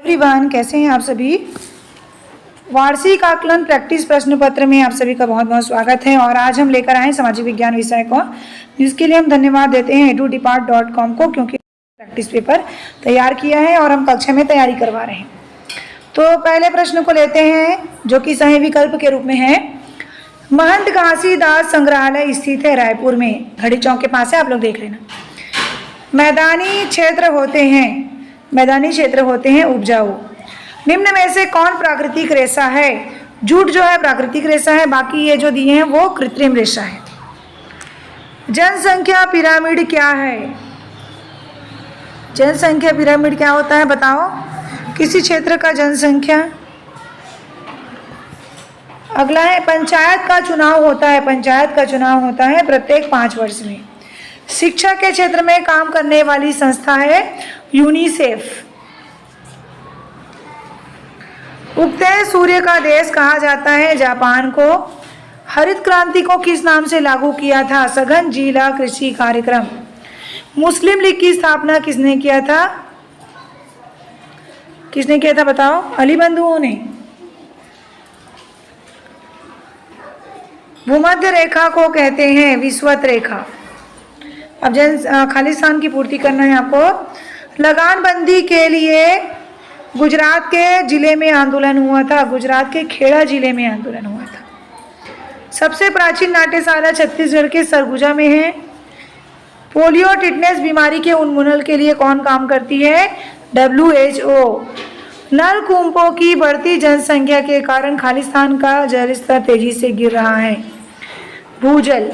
Everyone, कैसे हैं आप सभी। वार्षिक आकलन प्रैक्टिस प्रश्न पत्र में आप सभी का बहुत बहुत स्वागत है। और आज हम लेकर आए सामाजिक विज्ञान विषय को, जिसके लिए हम धन्यवाद देते हैं edudepart.com को, क्योंकि प्रैक्टिस पेपर तैयार किया है और हम कक्षा में तैयारी करवा रहे हैं। तो पहले प्रश्न को लेते हैं, जो कि सही विकल्प के रूप में है। महंत घासीदास संग्रहालय स्थित है रायपुर में, घड़ी चौक के पास है, आप लोग देख लेना। मैदानी क्षेत्र होते हैं उपजाऊ। निम्न में से कौन प्राकृतिक रेशा है। जूट जो है प्राकृतिक रेशा है, बाकी ये जो दिए हैं वो कृत्रिम रेशा है। जनसंख्या पिरामिड क्या है। जनसंख्या पिरामिड क्या होता है बताओ, किसी क्षेत्र का जनसंख्या। अगला है पंचायत का चुनाव होता है। पंचायत का चुनाव होता है प्रत्येक 5 वर्ष में। शिक्षा के क्षेत्र में काम करने वाली संस्था है यूनिसेफ। उगते सूर्य का देश कहा जाता है जापान को। हरित क्रांति को किस नाम से लागू किया था। सघन जिला कृषि कार्यक्रम। मुस्लिम लीग की स्थापना किसने किया था। किसने किया था बताओ, अली बंधुओं ने। भूमध्य रेखा को कहते हैं विषुवत रेखा। अब खालिस्तान की पूर्ति करना है आपको। लगान बंदी के लिए गुजरात के जिले में आंदोलन हुआ था। गुजरात के खेड़ा जिले में आंदोलन हुआ था। सबसे प्राचीन नाट्यशाला छत्तीसगढ़ के सरगुजा में है। पोलियो टिटनेस बीमारी के उन्मूलन के लिए कौन काम करती है। WHO। नलकूपों की बढ़ती जनसंख्या के कारण खालिस्तान का जल स्तर तेजी से गिर रहा है। भूजल।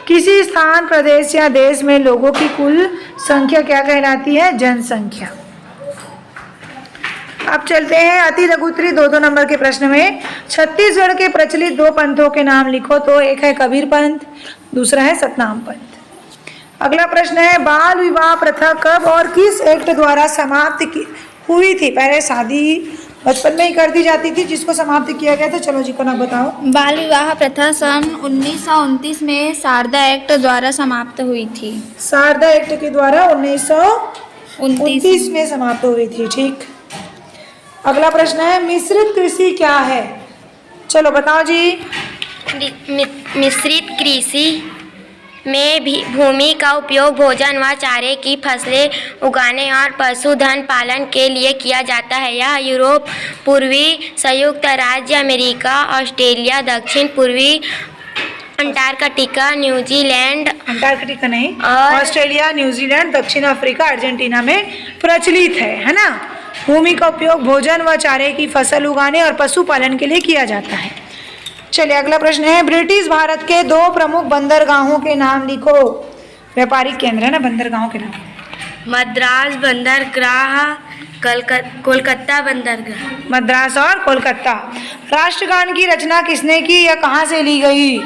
किसी स्थान, प्रदेश या देश में लोगों की कुल संख्या क्या कहलाती है। जनसंख्या। अब चलते हैं अति लघुत्तरी 2-2 नंबर के प्रश्न में। छत्तीसगढ़ के प्रचलित 2 पंथों के नाम लिखो। तो एक है कबीर पंथ, दूसरा है सतनाम पंथ। अगला प्रश्न है बाल विवाह प्रथा कब और किस एक्ट द्वारा समाप्त हुई थी। पहले शादी बचपन में ही कर दी जाती थी, जिसको समाप्त किया गया था। चलो जी को ना बताओ। बाल विवाह प्रथा सन 1929 में शारदा एक्ट द्वारा समाप्त हुई थी। शारदा एक्ट के द्वारा 1929 में समाप्त हुई थी। ठीक। अगला प्रश्न है मिश्रित कृषि क्या है। चलो बताओ जी। मिश्रित कृषि में भी भूमि का उपयोग भोजन व चारे की फसलें उगाने और पशुधन पालन के लिए किया जाता है। यह यूरोप, पूर्वी संयुक्त राज्य अमेरिका, ऑस्ट्रेलिया, दक्षिण पूर्वी अंटार्कटिका, न्यूजीलैंड, अंटार्कटिका नहीं, ऑस्ट्रेलिया, न्यूजीलैंड, दक्षिण अफ्रीका, अर्जेंटीना में प्रचलित है ना। भूमि का उपयोग भोजन व चारे की फसल उगाने और पशुपालन के लिए किया जाता है। चलिए अगला प्रश्न है ब्रिटिश भारत के 2 प्रमुख बंदरगाहों के नाम लिखो। व्यापारिक केंद्र है ना बंदरगाहों के नाम। मद्रास बंदरगाह, कोलकाता बंदरगाह। मद्रास और कोलकाता। राष्ट्रगान की रचना किसने की या कहाँ से ली गई।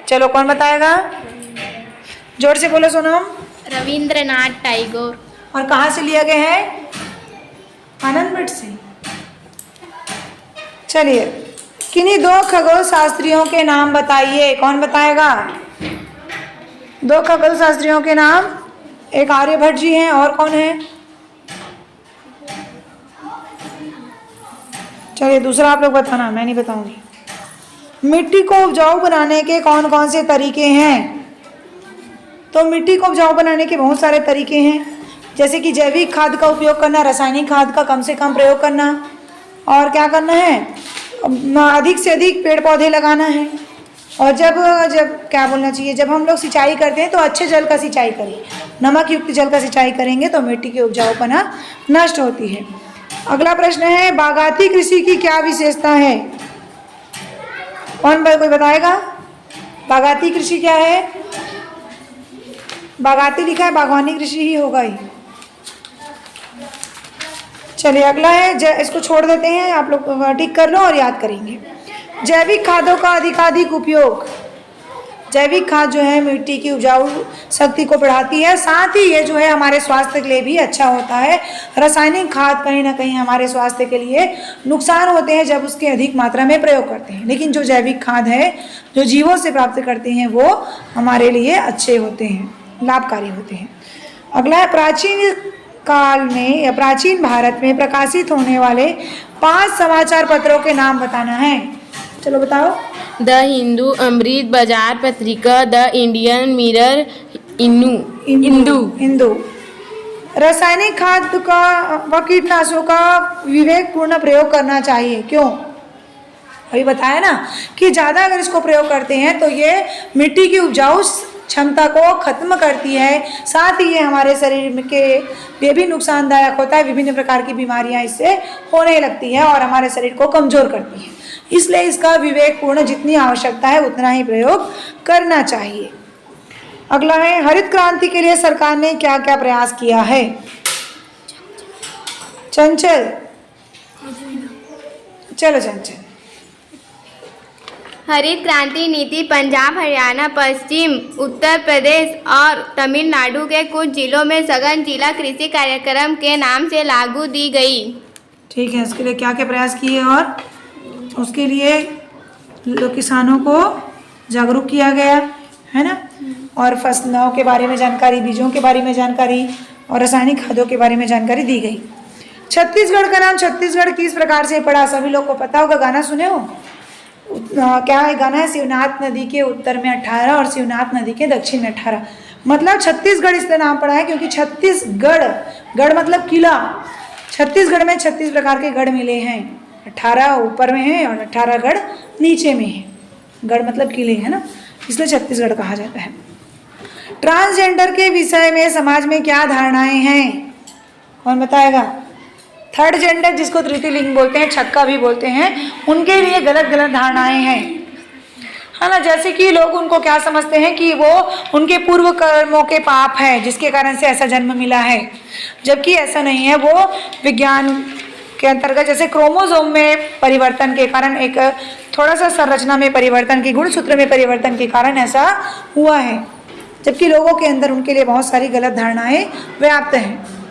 चलो कौन बताएगा, जोर से बोलो सोनम। रविंद्रनाथ टैगोर। और कहाँ से लिया गया है। आनंद मठ से। चलिए किन्हीं 2 खगोल शास्त्रियों के नाम बताइए। कौन बताएगा। 2 खगोल शास्त्रियों के नाम। एक आर्यभट्ट जी हैं और कौन है। चलिए दूसरा आप लोग बताना, मैं नहीं बताऊंगी। मिट्टी को उपजाऊ बनाने के कौन कौन से तरीके हैं। तो मिट्टी को उपजाऊ बनाने के बहुत सारे तरीके हैं, जैसे कि जैविक खाद का उपयोग करना, रासायनिक खाद का कम से कम प्रयोग करना, और क्या करना है, अधिक से अधिक पेड़ पौधे लगाना है। और जब क्या बोलना चाहिए, जब हम लोग सिंचाई करते हैं तो अच्छे जल का सिंचाई करें। नमक युक्त जल का सिंचाई करेंगे तो मिट्टी की उपजाऊपना नष्ट होती है। अगला प्रश्न है बागाती कृषि की क्या विशेषता है। कोई बताएगा बागाती कृषि क्या है। बागाती लिखा है, बागवानी कृषि ही होगा ही। चलिए अगला है, इसको छोड़ देते हैं, आप लोग टिक कर लो और याद करेंगे। जैविक खादों का अधिकाधिक उपयोग। जैविक खाद जो है मिट्टी की उपजाऊ शक्ति को बढ़ाती है, साथ ही ये जो है हमारे स्वास्थ्य के लिए भी अच्छा होता है। रासायनिक खाद कहीं ना कहीं हमारे स्वास्थ्य के लिए नुकसान होते हैं जब उसके अधिक मात्रा में प्रयोग करते हैं, लेकिन जो जैविक खाद है जो जीवों से प्राप्त करते हैं वो हमारे लिए अच्छे होते हैं, लाभकारी होते हैं। अगला है काल में या प्राचीन भारत में प्रकाशित होने वाले 5 समाचार पत्रों के नाम बताना है। चलो बताओ। द हिंदू, अमृत बाजार पत्रिका, द इंडियन मिरर, हिंदू। रासायनिक खाद का व कीटनाशकों का विवेकपूर्ण प्रयोग करना चाहिए, क्यों? अभी बताया ना कि ज़्यादा अगर इसको प्रयोग करते हैं तो ये मिट्टी की उपजाऊ क्षमता को खत्म करती है, साथ ही ये हमारे शरीर के लिए भी नुकसानदायक होता है। विभिन्न प्रकार की बीमारियां इससे होने लगती है और हमारे शरीर को कमज़ोर करती है। इसलिए इसका विवेकपूर्ण जितनी आवश्यकता है उतना ही प्रयोग करना चाहिए। अगला है, हरित क्रांति के लिए सरकार ने क्या क्या प्रयास किया है? चंचल, चलो चंचल। हरित क्रांति नीति पंजाब, हरियाणा, पश्चिम उत्तर प्रदेश और तमिलनाडु के कुछ जिलों में सघन जिला कृषि कार्यक्रम के नाम से लागू दी गई। ठीक है, इसके लिए क्या क्या प्रयास किए और उसके लिए किसानों को जागरूक किया गया है ना, और फसलों के बारे में जानकारी, बीजों के बारे में जानकारी और रासायनिक खादों के बारे में जानकारी दी गई। छत्तीसगढ़ का नाम छत्तीसगढ़ किस प्रकार से पड़ा? सभी लोग को पता होगा, गाना सुने हो? क्या है गाना? है शिवनाथ नदी के उत्तर में 18 और शिवनाथ नदी के दक्षिण में 18। मतलब छत्तीसगढ़ इसलिए नाम पड़ा है क्योंकि छत्तीसगढ़, गढ़ मतलब किला, छत्तीसगढ़ में 36 प्रकार के गढ़ मिले हैं। 18 ऊपर में है और 18 गढ़ नीचे में है। गढ़ मतलब किले है ना, इसलिए छत्तीसगढ़ कहा जाता है। ट्रांसजेंडर के विषय में समाज में क्या धारणाएं हैं? कौन बताएगा? थर्ड जेंडर जिसको तृतीय लिंग बोलते हैं, छक्का भी बोलते हैं, उनके लिए गलत गलत धारणाएं हैं, है ना। जैसे कि लोग उनको क्या समझते हैं कि वो उनके पूर्व कर्मों के पाप है जिसके कारण से ऐसा जन्म मिला है, जबकि ऐसा नहीं है। वो विज्ञान के अंतर्गत जैसे क्रोमोसोम में परिवर्तन के कारण, एक थोड़ा सा संरचना में परिवर्तन की, गुणसूत्र में परिवर्तन के कारण ऐसा हुआ है, जबकि लोगों के अंदर उनके लिए बहुत सारी गलत धारणाएं व्याप्त हैं।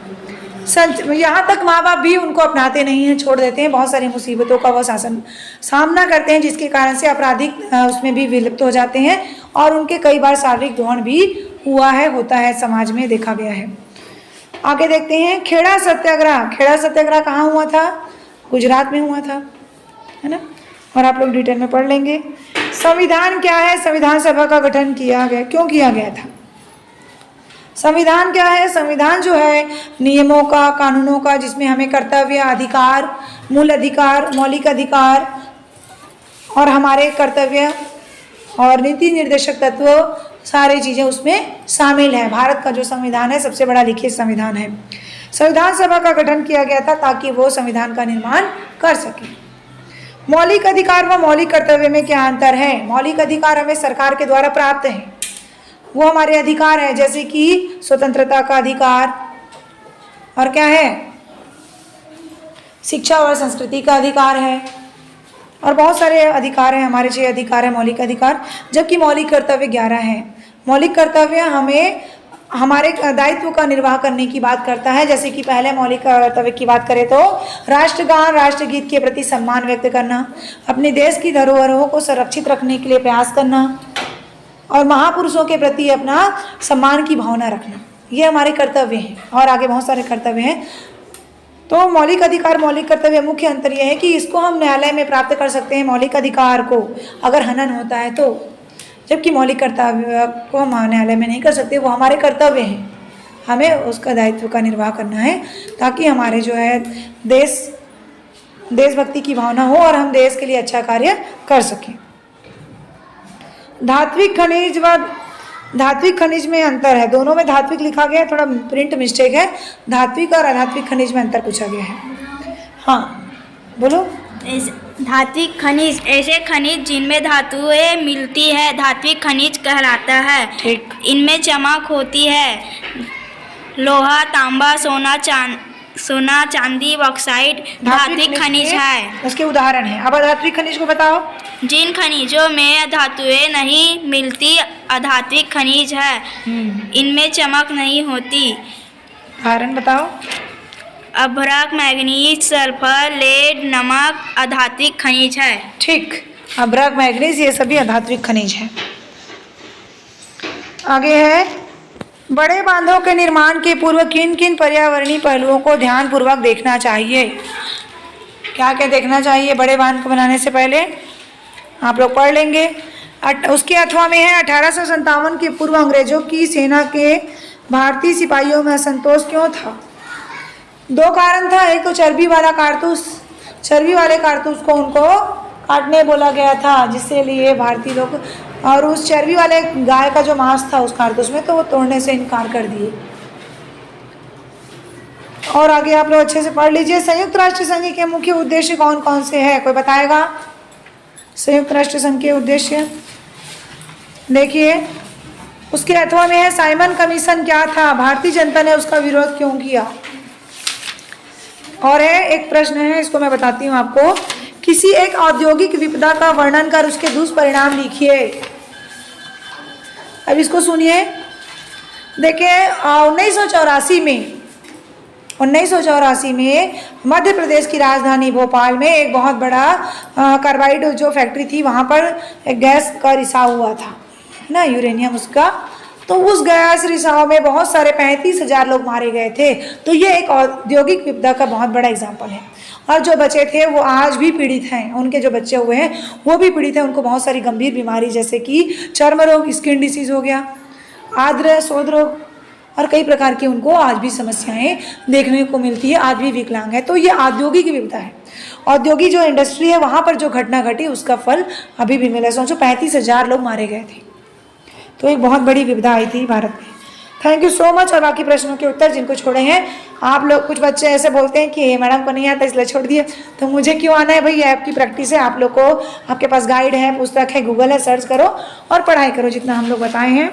यहाँ तक माँ बाप भी उनको अपनाते नहीं हैं, छोड़ देते हैं। बहुत सारी मुसीबतों का वो सामना करते हैं जिसके कारण से आपराधिक उसमें भी विलुप्त हो जाते हैं और उनके कई बार शारीरिक दोहन भी हुआ है, होता है, समाज में देखा गया है। आगे देखते हैं, खेड़ा सत्याग्रह। खेड़ा सत्याग्रह कहाँ हुआ था? गुजरात में हुआ था, है ना, और आप लोग डिटेल में पढ़ लेंगे। संविधान क्या है? संविधान सभा का गठन किया गया, क्यों किया गया था? संविधान क्या है? संविधान जो है नियमों का, कानूनों का, जिसमें हमें कर्तव्य, अधिकार, मूल अधिकार, मौलिक अधिकार और हमारे कर्तव्य और नीति निर्देशक तत्व, सारी चीज़ें उसमें शामिल है। भारत का जो संविधान है सबसे बड़ा लिखित संविधान है। संविधान सभा का गठन किया गया था ताकि वो संविधान का निर्माण कर सके। मौलिक अधिकार व मौलिक कर्तव्य में क्या अंतर है? मौलिक अधिकार हमें सरकार के द्वारा प्राप्त है, वो हमारे अधिकार है, जैसे कि स्वतंत्रता का अधिकार, और क्या है? शिक्षा और संस्कृति का अधिकार है, और बहुत सारे अधिकार हैं। हमारे 6 अधिकार है मौलिक अधिकार, जबकि मौलिक कर्तव्य 11 हैं। मौलिक कर्तव्य हमें हमारे दायित्व का निर्वाह करने की बात करता है। जैसे कि पहले मौलिक कर्तव्य की बात करें तो राष्ट्रगान, राष्ट्रगीत के प्रति सम्मान व्यक्त करना, अपने देश की धरोहरों को संरक्षित रखने के लिए प्रयास करना और महापुरुषों के प्रति अपना सम्मान की भावना रखना, ये हमारे कर्तव्य हैं। और आगे बहुत सारे कर्तव्य हैं। तो मौलिक अधिकार, मौलिक कर्तव्य, मुख्य अंतर यह है कि इसको हम न्यायालय में प्राप्त कर सकते हैं, मौलिक अधिकार को, अगर हनन होता है तो, जबकि मौलिक कर्तव्य को हम न्यायालय में नहीं कर सकते, वो हमारे कर्तव्य हैं। हमें उसका दायित्व का निर्वाह करना है ताकि हमारे जो है देशभक्ति की भावना हो और हम देश के लिए अच्छा कार्य कर सकें। धात्विक खनिज व धात्विक खनिज में अंतर है, दोनों में धात्विक लिखा गया है, थोड़ा प्रिंट मिस्टेक है। धात्विक और अधात्विक खनिज में अंतर पूछा गया है। हाँ बोलो। धात्विक खनिज ऐसे खनिज जिनमें धातुएं मिलती है, धात्विक खनिज कहलाता है। इनमें चमक होती है। लोहा, तांबा, सोना, चांदी, बॉक्साइट धात्विक खनिज है। उसके उदाहरण है। अब अधात्विक खनिज को बताओ। जिन खनिजों में धातुएं नहीं मिलती अधात्विक खनिज है। इनमें चमक नहीं होती। उदाहरण बताओ। अभ्रक, मैग्नीज, सल्फर, लेड, नमक अधात्विक खनिज है। ठीक, अभ्रक, मैग्नीज ये सभी अधात्विक खनिज है। आगे है बड़े बांधों के निर्माण के पूर्व किन किन पर्यावरणीय पहलुओं को ध्यानपूर्वक देखना चाहिए? क्या क्या देखना चाहिए बड़े बांध को बनाने से पहले? आप लोग पढ़ लेंगे। उसके अथवा में है 1857 के पूर्व अंग्रेजों की सेना के भारतीय सिपाहियों में असंतोष क्यों था? 2 कारण था। एक तो चर्बी वाला कारतूस, चर्बी वाले कारतूस को उनको काटने बोला गया था, जिससे लिए भारतीय लोग, और उस चर्बी वाले गाय का जो मांस था उस कारतूस में, तो वो तोड़ने से इनकार कर दिए। और आगे आप लोग अच्छे से पढ़ लीजिए। संयुक्त राष्ट्र संघ के मुख्य उद्देश्य कौन कौन से हैं? कोई बताएगा? संयुक्त राष्ट्र संघ के उद्देश्य देखिए, उसके अथवा में है साइमन कमीशन क्या था? भारतीय जनता ने उसका विरोध क्यों किया? और है एक प्रश्न है, इसको मैं बताती हूँ आपको। किसी एक औद्योगिक विपदा का वर्णन कर उसके दुष्परिणाम लिखिए। अब इसको सुनिए। देखिए 1984 में मध्य प्रदेश की राजधानी भोपाल में एक बहुत बड़ा कार्बाइड जो फैक्ट्री थी, वहाँ पर एक गैस का रिसाव हुआ था, है ना, यूरेनियम उसका। तो उस गैस रिसाव में बहुत सारे 35,000 लोग मारे गए थे। तो ये एक औद्योगिक विपदा का बहुत बड़ा एग्जाम्पल है। और जो बचे थे वो आज भी पीड़ित हैं, उनके जो बच्चे हुए हैं वो भी पीड़ित हैं। उनको बहुत सारी गंभीर बीमारी जैसे कि चर्म रोग, स्किन डिसीज हो गया, आर्द्र शोध रोग, और कई प्रकार की उनको आज भी समस्याएं देखने को मिलती है, आज भी विकलांग है। तो ये औद्योगिक विपदा है। औद्योगिक जो इंडस्ट्री है वहाँ पर जो घटना घटी उसका फल अभी भी मिला। सोचो 35,000 लोग मारे गए थे, तो एक बहुत बड़ी विपदा आई थी भारत में। Thank you so much. और बाकी प्रश्नों के उत्तर जिनको छोड़े हैं आप लोग, कुछ बच्चे ऐसे बोलते हैं कि मैडम को नहीं आता इसलिए छोड़ दिए, तो मुझे क्यों आना है भाई? ऐप की प्रैक्टिस है, आप लोग को, आपके पास गाइड है, पुस्तक है, गूगल है, सर्च करो और पढ़ाई करो जितना हम लोग बताए हैं,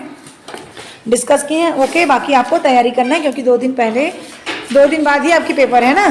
डिस्कस किए हैं। ओके, बाकी आपको तैयारी करना है क्योंकि 2 दिन बाद ही आपकी पेपर है ना।